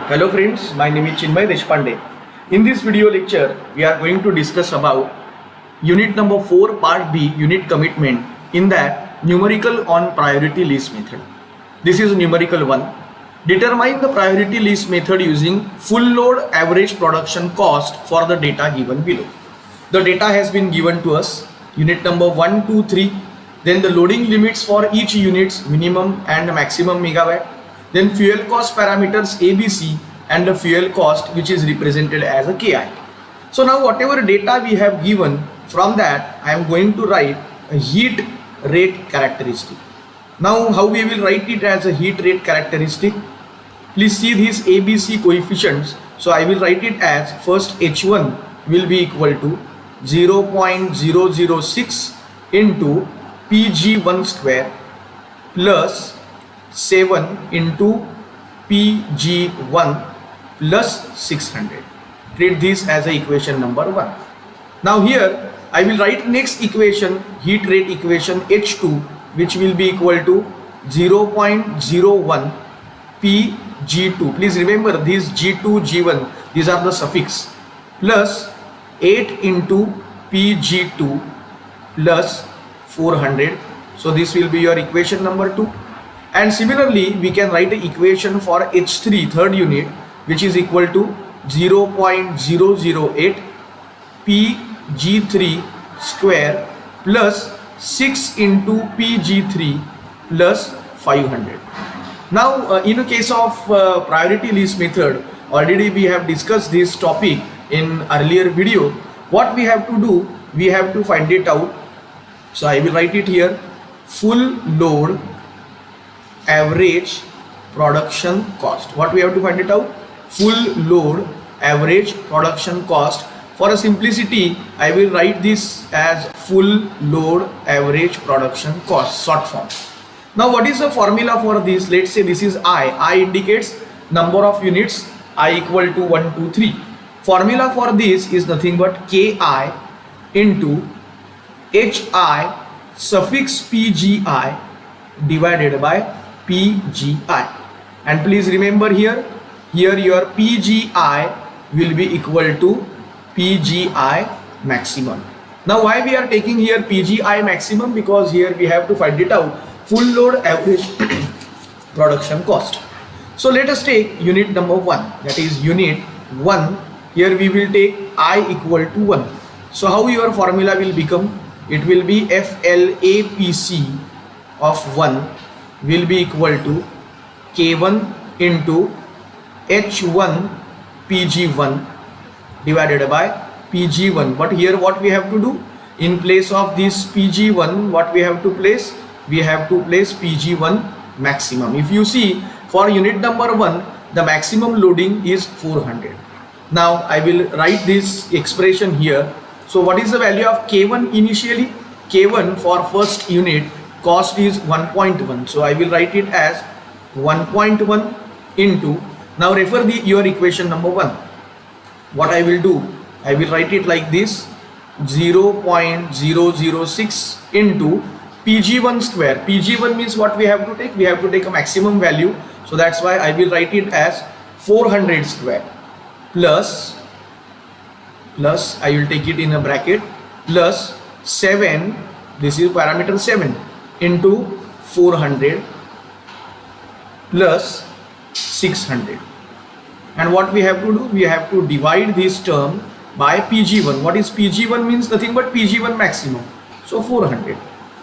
Hello friends, my name is Chinmay Deshpande. In this video lecture, we are going to discuss about unit number 4 part B, unit commitment, in that numerical on priority list method. This is numerical 1. Determine the priority list method using full load average production cost for the data given below. The data has been given to us, unit number 1, 2, 3, then the loading limits for each units, minimum and maximum megawatt, then fuel cost parameters ABC and the fuel cost which is represented as a KI. So now whatever data we have given, from that I am going to write a heat rate characteristic. Now how we will write it as a heat rate characteristic? Please see these ABC coefficients. So I will write it as, first H1 will be equal to 0.006 into Pg1 square plus 7 into Pg1 plus 600. Treat this as a equation number 1. Now here I will write next equation, heat rate equation H2, which will be equal to 0.01 Pg2. Please remember these G2, G1, these are the suffix, plus 8 into Pg2 plus 400. So this will be your equation number 2. And similarly, we can write the equation for H3, third unit, which is equal to 0.008 Pg3 square plus 6 into Pg3 plus 500. Now, in a case of priority list method, already we have discussed this topic in earlier video. What we have to do, we have to find it out. So I will write it here, full load average production cost. What we have to find it out? Full load average production cost. For a simplicity, I will write this as full load average production cost, short form. Now what is the formula for this? Let's say this is I indicates number of units, I equal to 1, 2, 3. Formula for this is nothing but Ki into Hi suffix Pgi divided by Pgi. And please remember here your Pgi will be equal to Pgi maximum. Now why we are taking here Pgi maximum? Because here we have to find it out, full load average production cost. So let us take unit number 1, that is unit 1. Here we will take I equal to 1. So how your formula will become? It will be FLAPC of 1 will be equal to K1 into H1 Pg1 divided by Pg1. But here what we have to do? In place of this Pg1, what we have to place? We have to place Pg1 maximum. If you see, for unit number 1, the maximum loading is 400. Now I will write this expression here. So what is the value of K1 initially? K1 for first unit cost is 1.1. So I will write it as 1.1 into, now refer your equation number 1. What I will do? I will write it like this, 0.006 into Pg1 square. Pg1 means what we have to take? We have to take a maximum value. So that's why I will write it as 400 square plus I will take it in a bracket, plus 7, this is parameter 7, into 400 plus 600. And what we have to do? We have to divide this term by Pg1. What is Pg1? Means nothing but Pg1 maximum. So 400.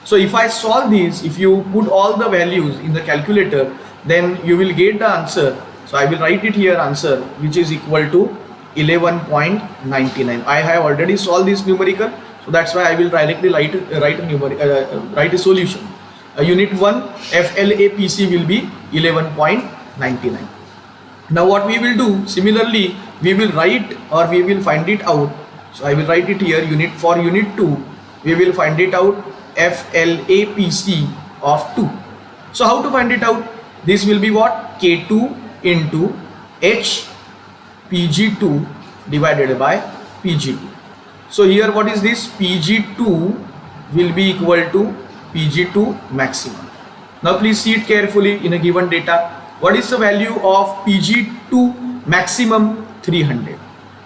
So if I solve this, if you put all the values in the calculator, then you will get the answer. So I will write it here, answer, which is equal to 11.99. I have already solved this numerical, so that's why I will directly write a solution. Unit 1 FLAPC will be 11.99. Now what we will do? Similarly, we will write, or we will find it out. So I will write it here, unit 2, we will find it out, FLAPC of 2. So how to find it out? This will be what? K2 into H Pg2 divided by Pg2. So here what is this? Pg2 will be equal to Pg2 maximum. Now please see it carefully in a given data. What is the value of Pg2 maximum 300.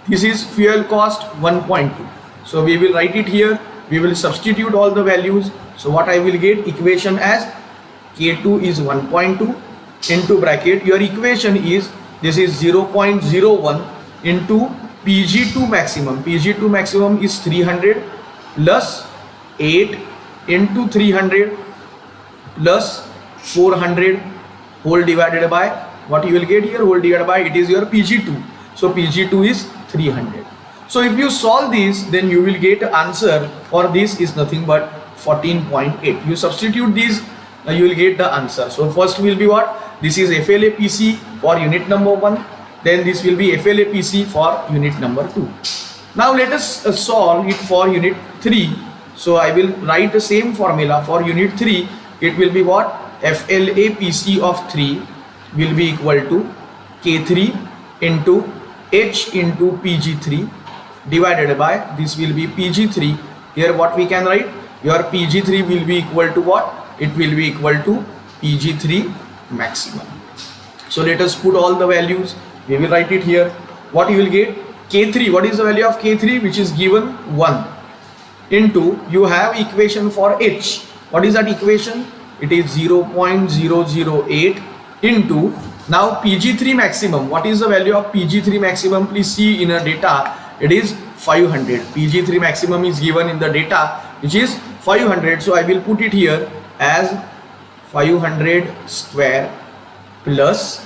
This is fuel cost 1.2. So we will write it here. We will substitute all the values. So what I will get equation as K2 is 1.2 into bracket. Your equation is this is 0.01 into Pg2 maximum. Pg2 maximum is 300 plus 8 into 300 plus 400 whole divided by what you will get here, whole divided by it is your Pg2. So Pg2 is 300. So if you solve this, then you will get answer for this is nothing but 14.8. You substitute these, you will get the answer. So first will be what? This is FLAPC for unit number 1. Then this will be FLAPC for unit number 2. Now let us solve it for unit 3. So I will write the same formula for unit 3. It will be what? FLAPC of 3 will be equal to K3 into H into Pg3 divided by this will be Pg3. Here what we can write? Your Pg3 will be equal to what? It will be equal to Pg3 maximum. So let us put all the values. We will write it here. What you will get? K3. What is the value of K3? Which is given 1 into you have equation for H. What is that equation? It is 0.008 into now Pg3 maximum. What is the value of Pg3 maximum? Please see in a data. It is 500. Pg3 maximum is given in the data which is 500. So I will put it here as 500 square plus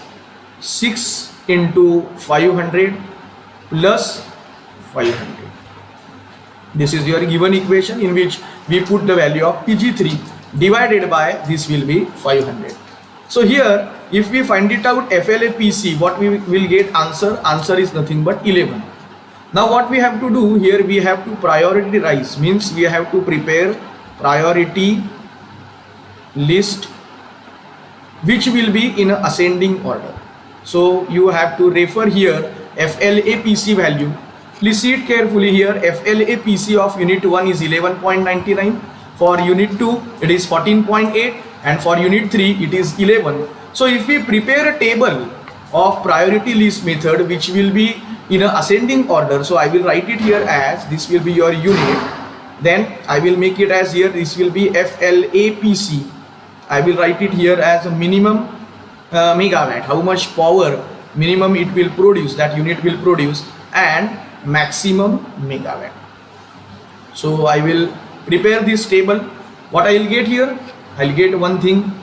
6 into 500 plus 500. This is your given equation in which we put the value of Pg3 divided by this will be 500. So here if we find it out FLAPC, what we will get answer? Answer is nothing but 11. Now what we have to do here, we have to prioritize, means we have to prepare priority list which will be in ascending order. So you have to refer here FLAPC value. Please see it carefully here. FLAPC of unit 1 is 11.99. For unit 2 it is 14.8 and for unit 3 it is 11. So if we prepare a table of priority list method which will be in a ascending order, so I will write it here as this will be your unit, then I will make it as here this will be FLAPC. I will write it here as a minimum megawatt, how much power minimum it will produce, that unit will produce, and maximum megawatt. So I will prepare this table. What I will get here? I will get one thing.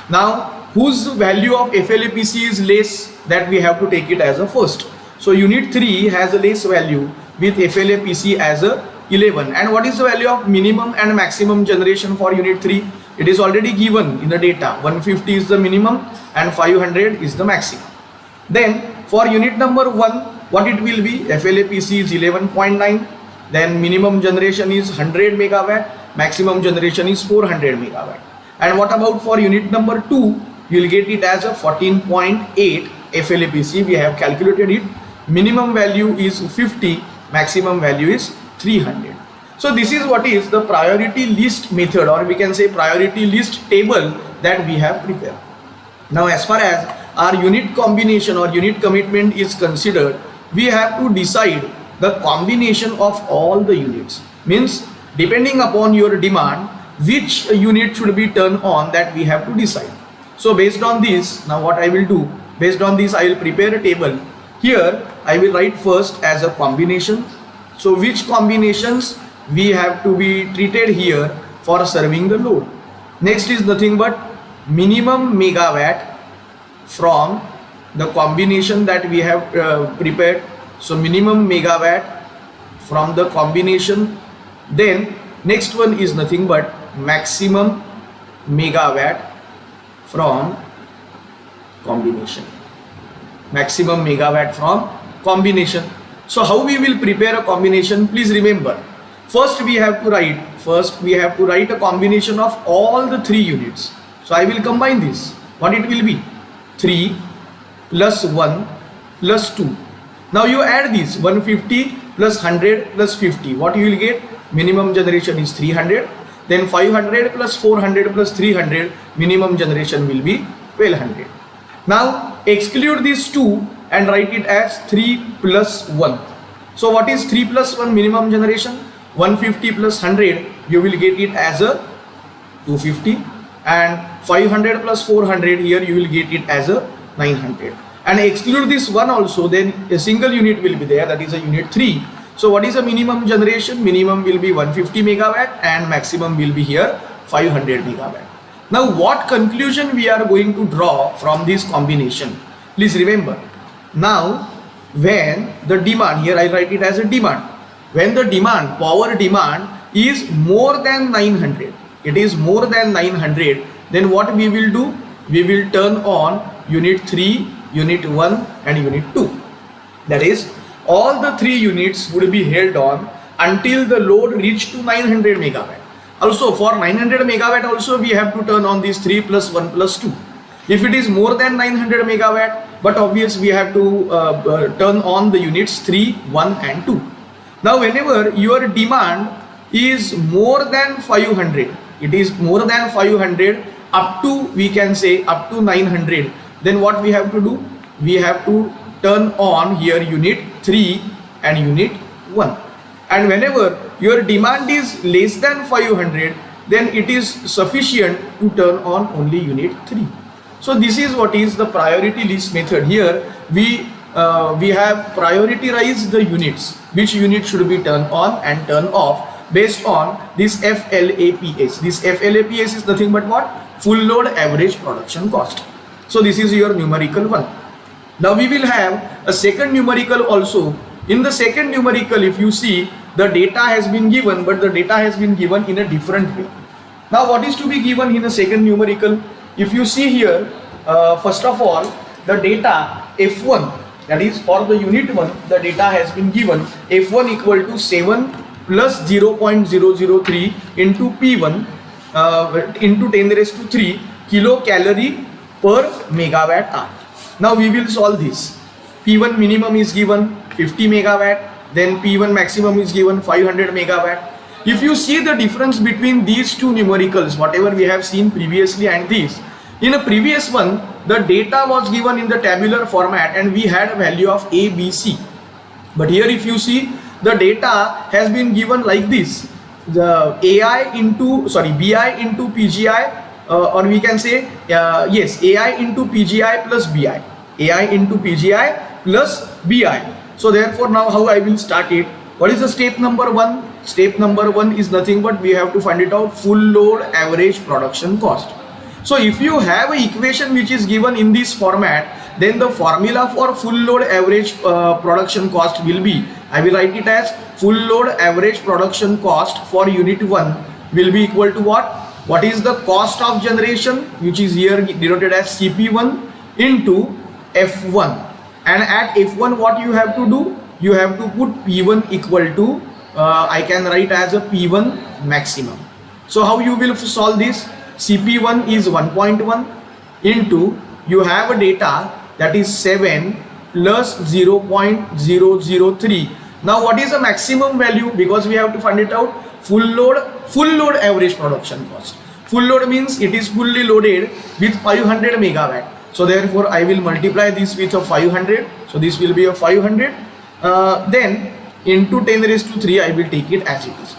Now whose value of FLAPC is less, that we have to take it as a first. So unit 3 has a less value with FLAPC as a 11. And what is the value of minimum and maximum generation for unit 3? It is already given in the data. 150 is the minimum and 500 is the maximum. Then for unit number 1, what it will be? FLAPC is 11.9. Then minimum generation is 100 megawatt, maximum generation is 400 megawatt. And what about for unit number 2? You will get it as a 14.8 FLAPC. We have calculated it. Minimum value is 50, maximum value is 300. So this is what is the priority list method, or we can say priority list table that we have prepared. Now as far as our unit combination or unit commitment is considered, we have to decide the combination of all the units. Means depending upon your demand, which unit should be turned on, that we have to decide. So based on this, now what I will do, based on this I will prepare a table. Here I will write first as a combination. So which combinations we have to be treated here for serving the load. Next is nothing but minimum megawatt from the combination that we have prepared. So minimum megawatt from the combination. Then next one is nothing but maximum megawatt from combination. Maximum megawatt from combination. So how we will prepare a combination? Please remember, first we have to write a combination of all the 3 units. So I will combine this. What it will be? 3 plus 1 plus 2. Now you add this 150 plus 100 plus 50. What you will get? Minimum generation is 300. Then 500 plus 400 plus 300. Minimum generation will be 1200. Now exclude these 2 and write it as 3 plus 1. So what is 3 plus 1 minimum generation? 150 plus 100, you will get it as a 250, and 500 plus 400, here you will get it as a 900, and exclude this one also, then a single unit will be there, that is a unit 3. So what is the minimum generation? Minimum will be 150 megawatt and maximum will be here 500 megawatt. Now what conclusion we are going to draw from this combination? Please remember, now when the demand, here I write it as a demand, when the demand, power demand is more than 900, it is more than 900, then what we will do? We will turn on unit 3, unit 1 and unit 2. That is, all the 3 units would be held on until the load reach to 900 megawatt. Also for 900 megawatt also we have to turn on these 3 plus 1 plus 2. If it is more than 900 megawatt, but obviously we have to turn on the units 3, 1 and 2. Now whenever your demand is more than 500, it is more than 500 up to, we can say up to 900, then what we have to do? We have to turn on here unit 3 and unit 1. And whenever your demand is less than 500, then it is sufficient to turn on only unit 3. So this is what is the priority list method. Here we have prioritized the units, which unit should be turned on and turned off based on this FLAPS. This FLAPS is nothing but what? Full load average production cost. So this is your numerical one. Now we will have a second numerical also. In the second numerical, if you see, the data has been given, but the data has been given in a different way. Now what is to be given in the second numerical? If you see here, first of all, the data F1, that is for the unit 1, the data has been given F1 equal to 7 plus 0.003 into P1 into 10 raised to 3 kilocalorie per megawatt hour. Now we will solve this. P1 minimum is given 50 megawatt, then P1 maximum is given 500 megawatt. If you see the difference between these two numericals, whatever we have seen previously and this, in a previous one, the data was given in the tabular format and we had a value of A, B, C. But here if you see, the data has been given like this. The BI into PGI, or we can say, yes, AI into PGI plus BI. AI into PGI plus BI. So therefore now how I will start it? What is the step number 1? Step number 1 is nothing but we have to find it out, full load average production cost. So if you have an equation which is given in this format, then the formula for full load average production cost will be, I will write it as full load average production cost for unit 1 will be equal to what? What is the cost of generation, which is here denoted as CP1 into F1. And at F1 what you have to do? You have to put P1 equal to, I can write as a P1 maximum. So how you will solve this? CP1 is 1.1 into, you have a data that is 7 plus 0.003. Now what is the maximum value? Because we have to find it out, full load average production cost. Full load means it is fully loaded with 500 megawatt. So therefore I will multiply this with a 500. So this will be a 500. Then into 10 raised to 3 I will take it as it is.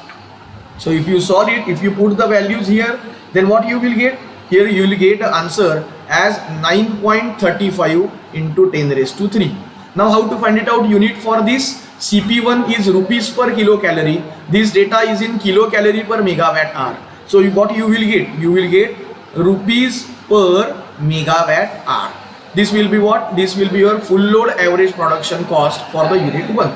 So if you solve it, if you put the values here, then what you will get? Here you will get the answer as 9.35 into 10 raised to 3. Now how to find it out? Unit for this CP1 is rupees per kilocalorie. This data is in kilocalorie per megawatt hour. So what you will get? You will get rupees per megawatt hour. This will be what? This will be your full load average production cost for the unit 1.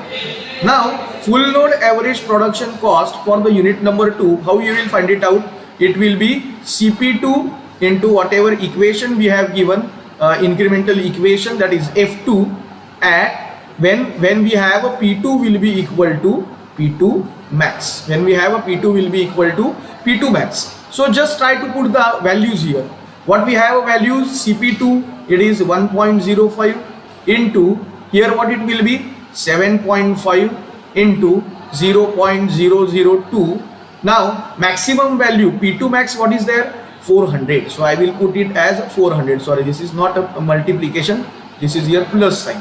Now full load average production cost for the unit number 2, how you will find it out? It will be CP2 into whatever equation we have given, incremental equation, that is F2, at when we have a P2 will be equal to P2 max. When we have a P2 will be equal to P2 max. So just try to put the values here. What we have values, CP2 it is 1.05 into, here what it will be, 7.5 into 0.002. Now maximum value P2 max, what is there? 400. So I will put it as 400. Sorry, this is not a multiplication, this is here plus sign.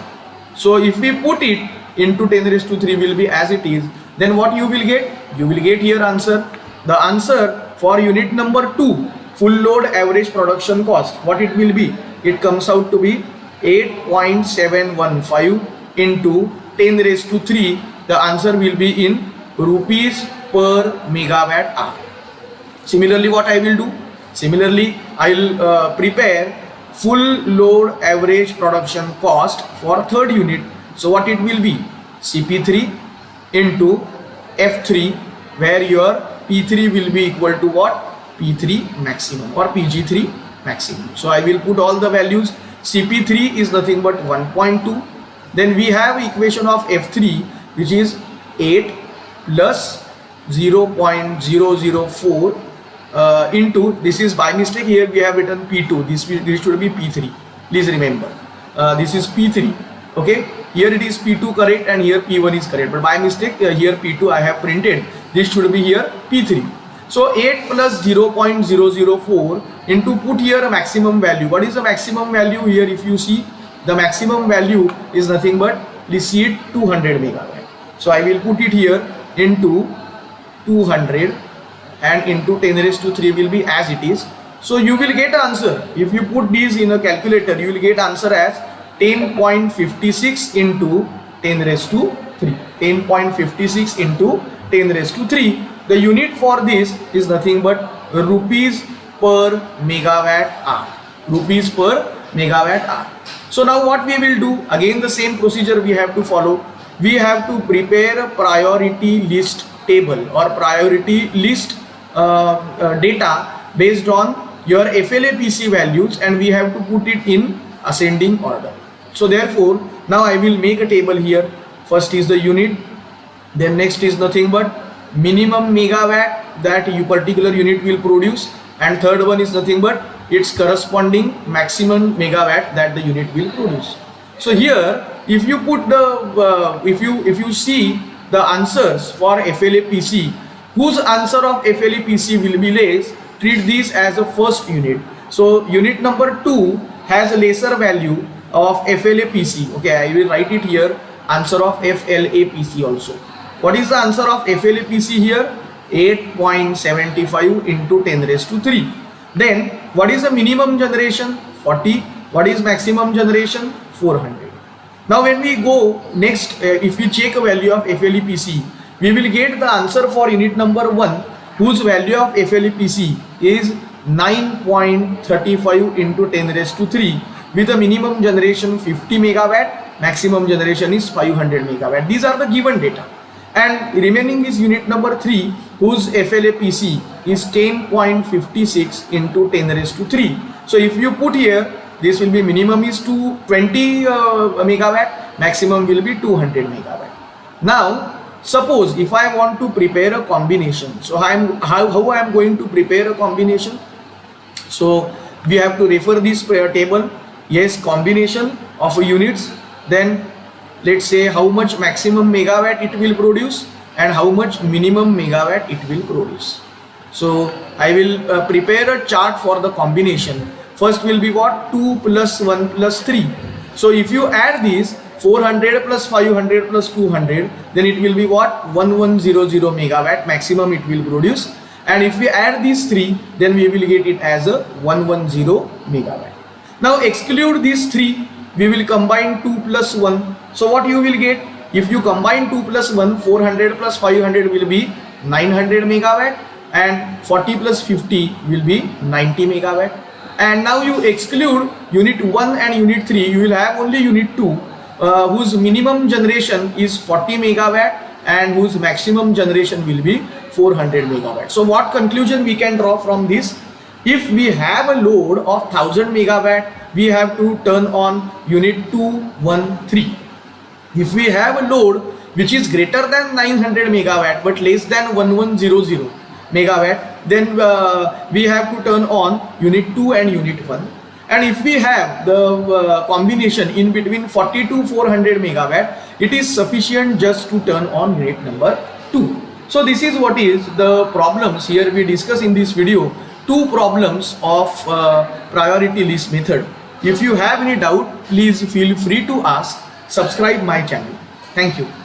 So if we put it into 10 raised to 3 will be as it is, then what you will get? You will get here answer. The answer for unit number 2, full load average production cost, what it will be? It comes out to be 8.715 into 10 raised to 3. The answer will be in rupees per megawatt hour. Similarly, what I will do? Similarly, I will prepare full load average production cost for third unit. So what it will be? CP3 into F3, where your P3 will be equal to what? P3 maximum or PG3 maximum. So I will put all the values. CP3 is nothing but 1.2. Then we have equation of F3, which is 8 plus 0.004 into, this is by mistake here we have written P2, this should be P3. Please remember, this is P3. Okay, here it is P2 correct and here P1 is correct, but by mistake here P2 I have printed. This should be here P3. So 8 plus 0.004 into, put here a maximum value. What is the maximum value here? If you see, the maximum value is nothing but, please see it, 200 megawatt. So I will put it here into 200 and into 10 raised to 3 will be as it is. So you will get answer. If you put these in a calculator, you will get answer as 10.56 into 10 raised to 3. 10.56 into 10 raised to 3. The unit for this is nothing but rupees per megawatt hour. Rupees per megawatt hour. So now what we will do? Again the same procedure we have to follow. We have to prepare a priority list table or priority list data based on your FLAPC values, and we have to put it in ascending order. So therefore now I will make a table here. First is the unit, then next is nothing but minimum megawatt that you particular unit will produce, and third one is nothing but its corresponding maximum megawatt that the unit will produce. So here if you put the if you see the answers for FLAPC, whose answer of FLAPC will be less, treat this as a first unit. So unit number 2 has a lesser value of FLAPC. Okay, I will write it here, answer of FLAPC also. What is the answer of FLAPC here? 8.75 into 10 raised to 3. Then what is the minimum generation? 40. What is maximum generation? 400. Now when we go next, if we check a value of FLAPC, we will get the answer for unit number 1, whose value of FLAPC is 9.35 into 10 raised to 3 with a minimum generation 50 megawatt, maximum generation is 500 megawatt. These are the given data. And remaining is unit number 3, whose FLAPC is 10.56 into 10 raised to 3. So if you put here, this will be minimum is 220 megawatt, maximum will be 200 megawatt. Now suppose if I want to prepare a combination, so how I am going to prepare a combination? So we have to refer this table. Yes, combination of units, then let's say how much maximum megawatt it will produce and how much minimum megawatt it will produce. So I will prepare a chart for the combination. First will be what? 2 plus 1 plus 3. So if you add these 400 plus 500 plus 200, then it will be what? 1100 megawatt maximum it will produce. And if we add these 3, then we will get it as a 110 megawatt. Now exclude these 3, we will combine 2 plus 1. So what you will get? If you combine 2 plus 1, 400 plus 500 will be 900 megawatt and 40 plus 50 will be 90 megawatt. And now you exclude unit 1 and unit 3, you will have only unit 2 whose minimum generation is 40 megawatt and whose maximum generation will be 400 megawatt. So what conclusion we can draw from this? If we have a load of 1000 megawatt, we have to turn on unit 2, 1, 3. If we have a load which is greater than 900 megawatt but less than 1100 megawatt, then we have to turn on unit 2 and unit 1. And if we have the combination in between 40 to 400 megawatt, it is sufficient just to turn on unit number 2. So this is what is the problems here we discuss in this video. 2 problems of priority list method. If you have any doubt, please feel free to ask. subscribe my channel. Thank you.